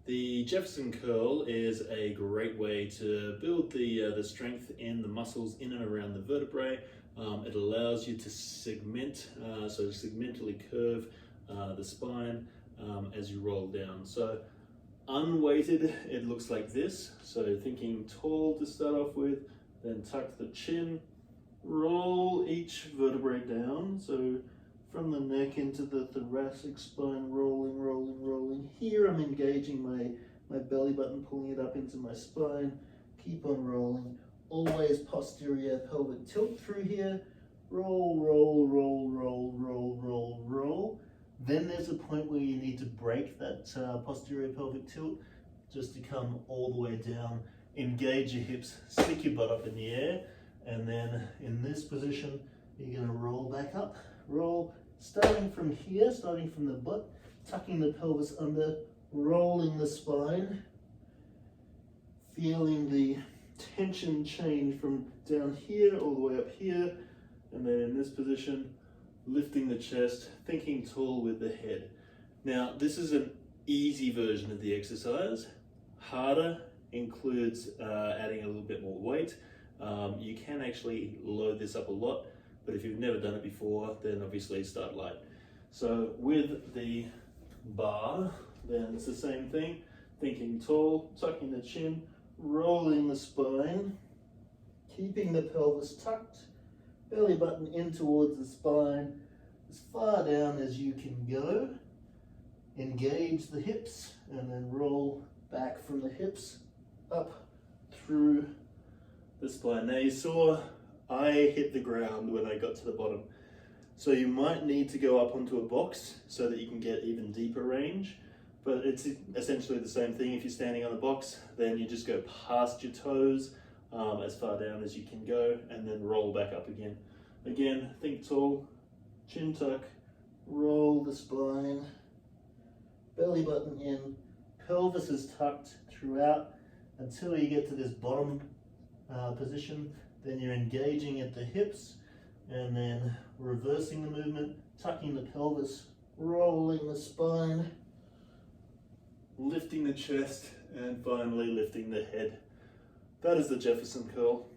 The Jefferson Curl is a great way to build the strength in the muscles in and around the vertebrae. It allows you to segment, so segmentally curve the spine as you roll down. So unweighted, it looks like this. So thinking tall to start off with, then tuck the chin, roll each vertebrae down. So from the neck into the thoracic spine, rolling, rolling, rolling. Here I'm engaging my belly button, pulling it up into my spine. Keep on rolling. Always posterior pelvic tilt through here. Roll, roll, roll, roll, roll, roll, roll. Then there's a point where you need to break that posterior pelvic tilt just to come all the way down. Engage your hips, stick your butt up in the air, and then in this position, you're going to roll back up. Roll, starting from here, starting from the butt, tucking the pelvis under, rolling the spine, feeling the tension change from down here all the way up here, and then in this position, lifting the chest, thinking tall with the head. Now, this is an easy version of the exercise. Harder includes adding a little bit more weight. You can actually load this up a lot, but if you've never done it before, then obviously start light. So with the bar, then it's the same thing. Thinking tall, tucking the chin, rolling the spine, keeping the pelvis tucked, belly button in towards the spine, as far down as you can go. Engage the hips and then roll back from the hips up through the spine. Now you saw I hit the ground when I got to the bottom. So you might need to go up onto a box so that you can get even deeper range, but it's essentially the same thing. If you're standing on a box, then you just go past your toes as far down as you can go and then roll back up again. Again, think tall, chin tuck, roll the spine, belly button in, pelvis is tucked throughout until you get to this bottom position. Then you're engaging at the hips and then reversing the movement, tucking the pelvis, rolling the spine, lifting the chest, and finally lifting the head. That is the Jefferson Curl.